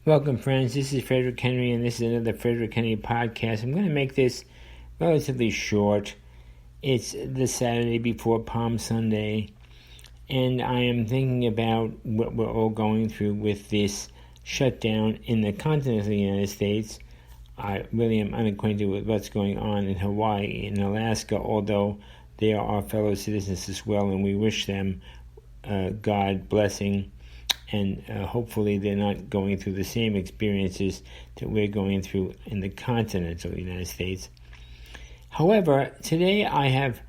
Welcome, friends. This is Frederick Henry, and this is another Frederick Henry podcast. I'm going to make this relatively short. It's the Saturday before Palm Sunday, and I am thinking about what we're all going through with this shutdown in the continent of the United States. I really am unacquainted with what's going on in Hawaii and Alaska, although they are our fellow citizens as well, and we wish them God blessing. And hopefully they're not going through the same experiences that we're going through in the continental United States. However, today I have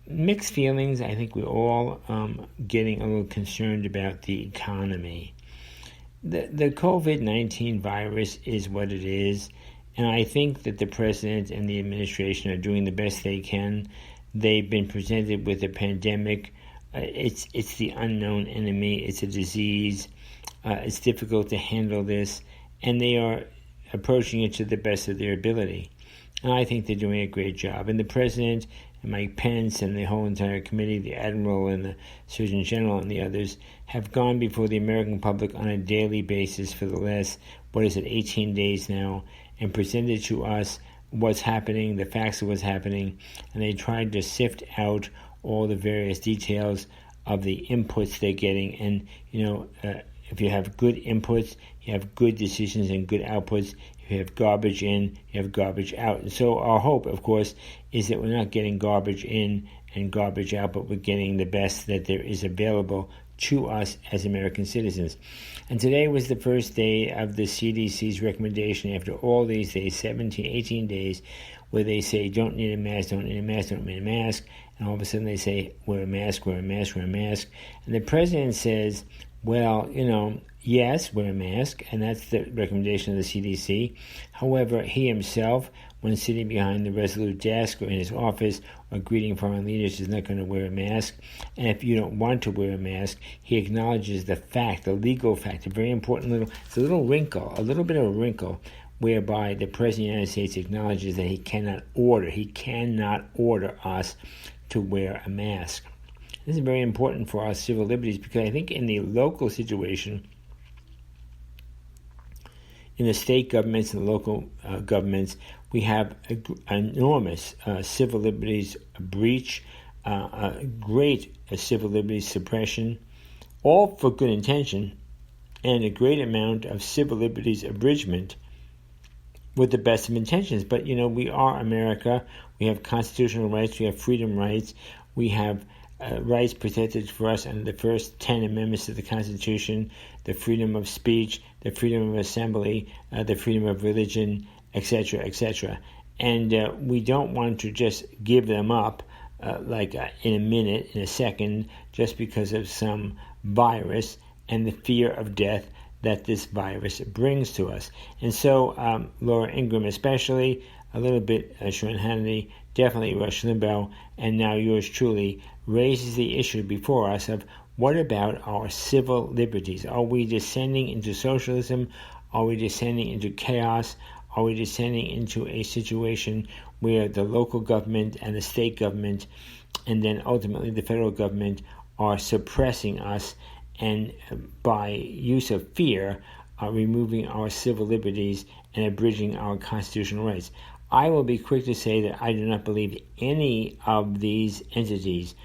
mixed feelings. I think we're all getting a little concerned about the economy. The COVID-19 virus is what it is, and I think that the president and the administration are doing the best they can. They've been presented with a pandemic. It's the unknown enemy. It's a disease. It's difficult to handle this, and they are approaching it to the best of their ability. And I think they're doing a great job. And the president and Mike Pence and the whole entire committee, the admiral and the surgeon general and the others, have gone before the American public on a daily basis for the last, 18 days now, and presented to us what's happening, the facts of what's happening, and they tried to sift out all the various details of the inputs they're getting. And, if you have good inputs, you have good decisions and good outputs. If you have garbage in, you have garbage out. And so our hope, of course, is that we're not getting garbage in and garbage out, but we're getting the best that there is available to us as American citizens. And today was the first day of the CDC's recommendation after all these days, 17, 18 days, where they say, don't need a mask, don't need a mask, don't need a mask. And all of a sudden they say, wear a mask, wear a mask, wear a mask. And the president says, well, yes, wear a mask, and that's the recommendation of the CDC. However, he himself, when sitting behind the Resolute desk or in his office or greeting foreign leaders, is not going to wear a mask. And if you don't want to wear a mask, he acknowledges the fact, the legal fact, a very important it's a little wrinkle, a little bit of a wrinkle, whereby the President of the United States acknowledges that he cannot order us to wear a mask. This is very important for our civil liberties because I think in the local situation, in the state governments and the local governments, we have an enormous civil liberties breach, great civil liberties suppression, all for good intention, and a great amount of civil liberties abridgment with the best of intentions. But, we are America. We have constitutional rights. We have freedom rights. We have rights protected for us under the first 10 amendments of the Constitution, the freedom of speech, the freedom of assembly, the freedom of religion, etc., etc. And we don't want to just give them up in a minute, in a second, just because of some virus and the fear of death that this virus brings to us. And so Laura Ingraham especially, a little bit Sean Hannity, definitely Rush Limbaugh, and now yours truly, raises the issue before us of what about our civil liberties? Are we descending into socialism? Are we descending into chaos? Are we descending into a situation where the local government and the state government and then ultimately the federal government are suppressing us and by use of fear are removing our civil liberties and abridging our constitutional rights? I will be quick to say that I do not believe any of these entities,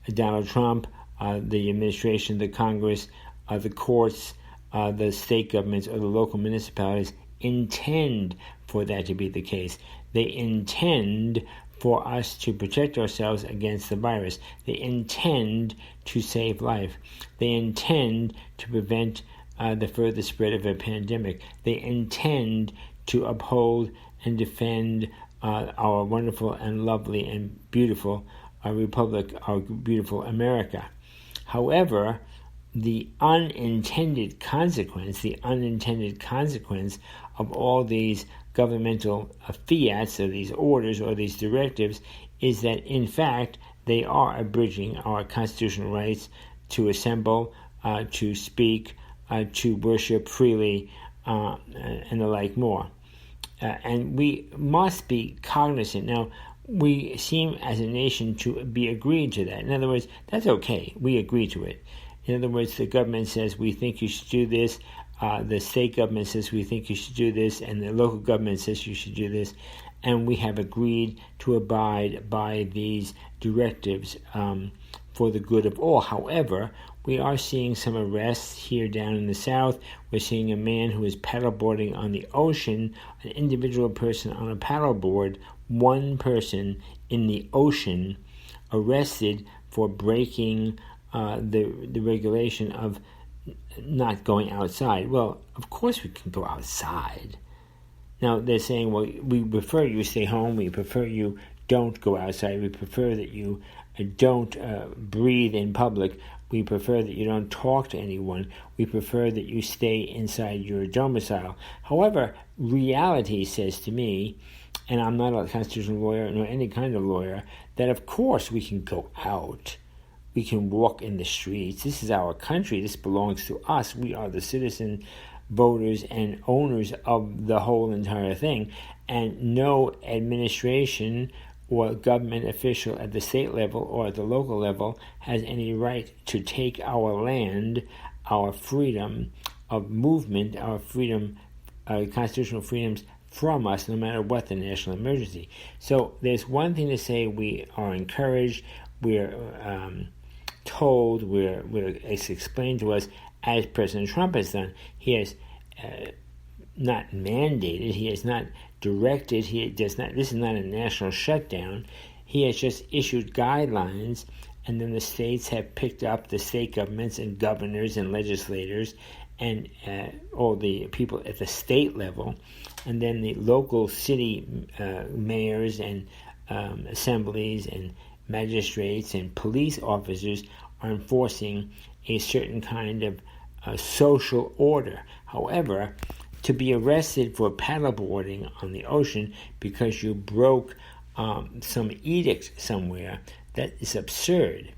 Donald Trump, the administration, the Congress, the courts, the state governments, or the local municipalities, intend for that to be the case. They intend for us to protect ourselves against the virus. They intend to save life. They intend to prevent the further spread of a pandemic. They intend to uphold and defend our wonderful and lovely and beautiful republic, our beautiful America. However, the unintended consequence of all these governmental fiats or these orders or these directives is that, in fact, they are abridging our constitutional rights to assemble, to speak, to worship freely, and the like more. And we must be cognizant. Now, we seem as a nation to be agreeing to that. In other words, that's okay. We agree to it. In other words, the government says, we think you should do this. The state government says, we think you should do this. And the local government says you should do this. And we have agreed to abide by these directives for the good of all. However, we are seeing some arrests here down in the south. We're seeing a man who is paddleboarding on the ocean, an individual person on a paddleboard, one person in the ocean, arrested for breaking the regulation of not going outside. Well, of course we can go outside. Now, they're saying, well, we prefer you stay home. We prefer you don't go outside. We prefer that you don't breathe in public. We prefer that you don't talk to anyone. We prefer that you stay inside your domicile. However, reality says to me, and I'm not a constitutional lawyer nor any kind of lawyer, that of course we can go out. We can walk in the streets. This is our country. This belongs to us. We are the citizen voters and owners of the whole entire thing. And no administration or government official at the state level or at the local level has any right to take our land, our freedom of movement, our freedom, constitutional freedoms from us, no matter what the national emergency. So there's one thing to say we are encouraged, we're told, it's explained to us, as President Trump has done. He has not mandated, he has not directed, he does not. This is not a national shutdown. He has just issued guidelines, and then the states have picked up, the state governments and governors and legislators and all the people at the state level, and then the local city mayors and assemblies and magistrates and police officers are enforcing a certain kind of social order. However, to be arrested for paddleboarding on the ocean because you broke some edict somewhere, that is absurd.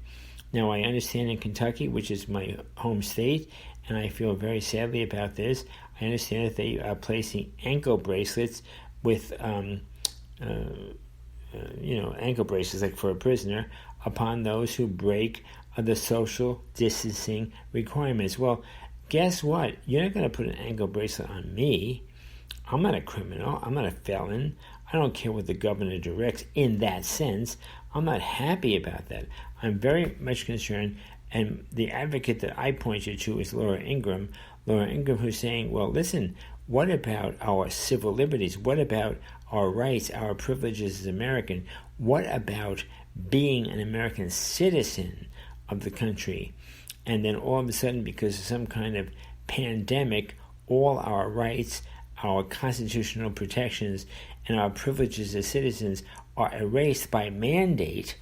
Now, I understand in Kentucky, which is my home state, and I feel very sadly about this, I understand that they are placing ankle bracelets with ankle bracelets like for a prisoner upon those who break the social distancing requirements. Well, guess what? You're not going to put an ankle bracelet on me. I'm not a criminal. I'm not a felon. I don't care what the governor directs in that sense. I'm not happy about that. I'm very much concerned, and the advocate that I pointed to is Laura Ingraham, who's saying, well, listen, what about our civil liberties? What about our rights, our privileges as American? What about being an American citizen of the country? And then all of a sudden, because of some kind of pandemic, all our rights, our constitutional protections, and our privileges as citizens are erased by mandate,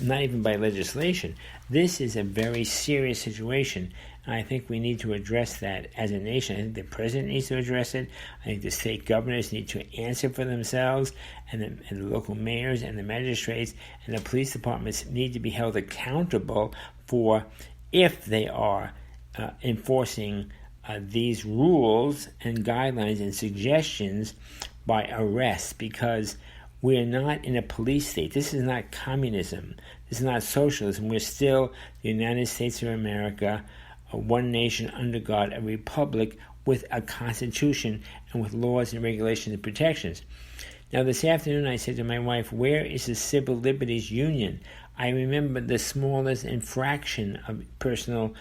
not even by legislation. This is a very serious situation, and I think we need to address that as a nation. I think the president needs to address it. I think the state governors need to answer for themselves, and the local mayors and the magistrates and the police departments need to be held accountable for if they are enforcing these rules and guidelines and suggestions by arrest, because we're not in a police state. This is not communism. This is not socialism. We're still the United States of America, one nation under God, a republic with a constitution and with laws and regulations and protections. Now, this afternoon I said to my wife, where is the Civil Liberties Union? I remember the smallest infraction of personal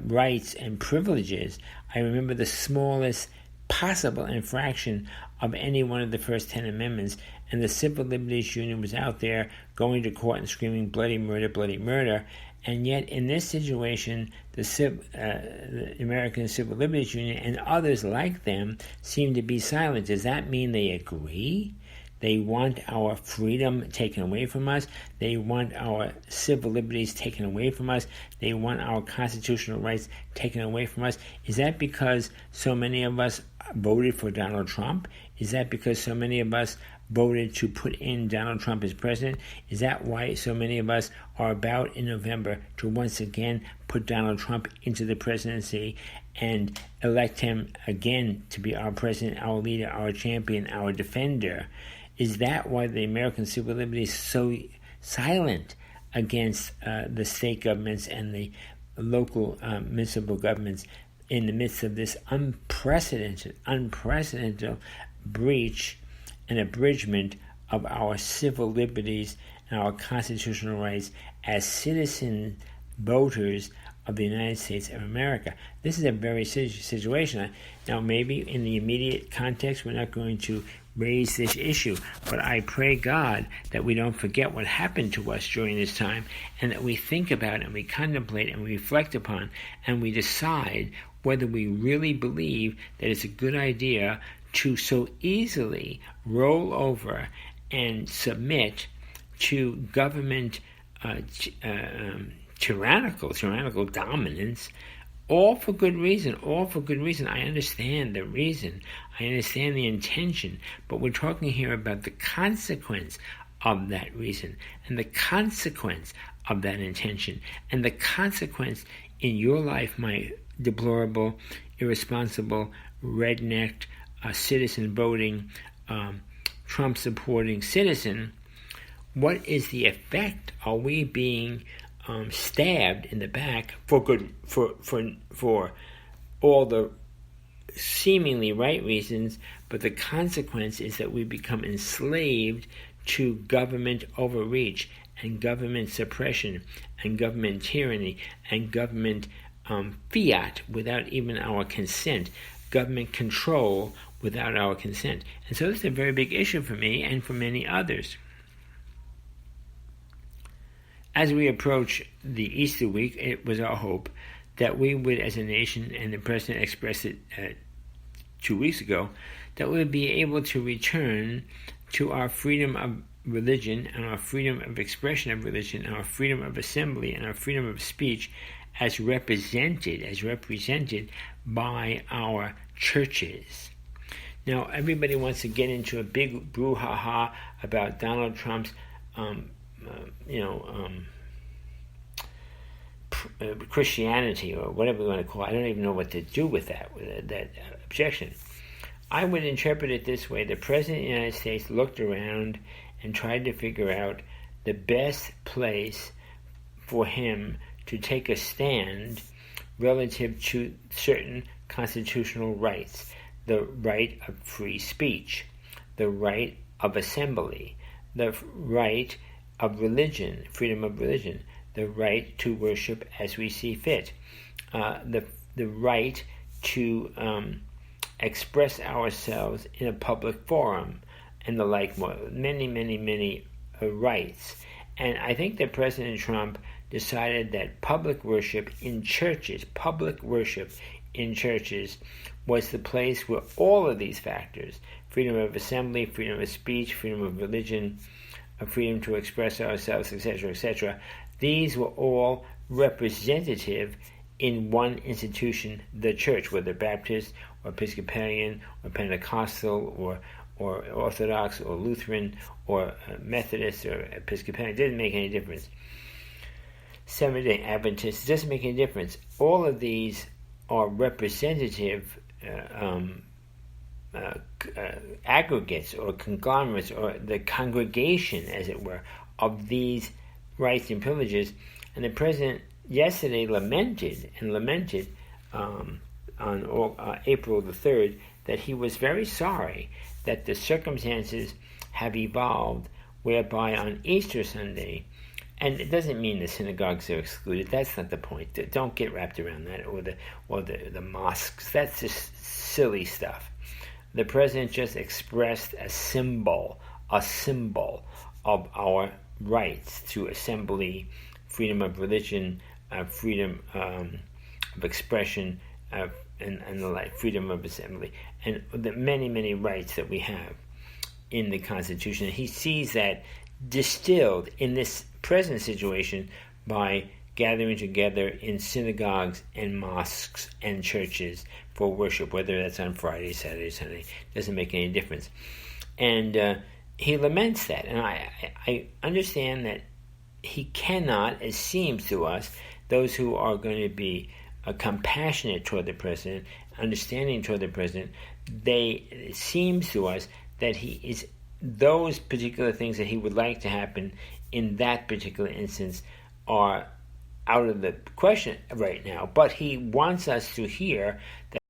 rights and privileges. I remember the smallest possible infraction of any one of the first 10 amendments, and the Civil Liberties Union was out there going to court and screaming bloody murder, bloody murder. And yet in this situation, the American Civil Liberties Union and others like them seem to be silent. Does that mean they agree? They want our freedom taken away from us. They want our civil liberties taken away from us. They want our constitutional rights taken away from us. Is that because so many of us voted for Donald Trump? Is that because so many of us voted to put in Donald Trump as president? Is that why so many of us are about in November to once again put Donald Trump into the presidency and elect him again to be our president, our leader, our champion, our defender? Is that why the American civil liberty is so silent against the state governments and the local municipal governments in the midst of this unprecedented breach and abridgment of our civil liberties and our constitutional rights as citizen voters of the United States of America. This is a very serious situation. Now, maybe in the immediate context, we're not going to raise this issue, but I pray God that we don't forget what happened to us during this time, and that we think about and we contemplate and we reflect upon and we decide whether we really believe that it's a good idea to so easily roll over and submit to government tyrannical dominance, all for good reason. I understand the reason. I understand the intention. But we're talking here about the consequence of that reason and the consequence of that intention and the consequence in your life, my deplorable, irresponsible, rednecked, citizen voting, Trump-supporting citizen. What is the effect? Are we being stabbed in the back for all the seemingly right reasons, but the consequence is that we become enslaved to government overreach and government suppression and government tyranny and government fiat without even our consent, government control without our consent. And so this is a very big issue for me and for many others. As we approach the Easter week, it was our hope that we would, as a nation, and the President expressed it 2 weeks ago, that we would be able to return to our freedom of religion and our freedom of expression of religion and our freedom of assembly and our freedom of speech as represented by our churches. Now, everybody wants to get into a big brouhaha about Donald Trump's Christianity, or whatever we want to call it. I don't even know what to do with that objection. I would interpret it this way. The President of the United States looked around and tried to figure out the best place for him to take a stand relative to certain constitutional rights. The right of free speech, the right of assembly, the right of religion, freedom of religion, the right to worship as we see fit, the right to express ourselves in a public forum, and the like, many rights. And I think that President Trump decided that public worship in churches was the place where all of these factors, freedom of assembly, freedom of speech, freedom of religion, freedom to express ourselves, etc., these were all representative in one institution, the church, whether Baptist or Episcopalian or Pentecostal or Orthodox or Lutheran or Methodist or Episcopalian. It didn't make any difference. Seventh-day Adventist, it doesn't make any difference. All of these are representative aggregates or conglomerates, or the congregation, as it were, of these rights and privileges. And the president yesterday lamented on April the 3rd that he was very sorry that the circumstances have evolved whereby on Easter Sunday, and it doesn't mean the synagogues are excluded. That's not the point. Don't get wrapped around that, or the mosques. That's just silly stuff. The president just expressed a symbol of our rights to assembly, freedom of religion, freedom of expression, and the like, freedom of assembly, and the many rights that we have in the Constitution. He sees that distilled in this present situation by gathering together in synagogues and mosques and churches for worship, whether that's on Friday, Saturday, Sunday, doesn't make any difference. And he laments that, and I understand that he cannot, it seems to us, those who are going to be compassionate toward the president, understanding toward the president, it seems to us that he is, those particular things that he would like to happen in that particular instance are out of the question right now, but he wants us to hear that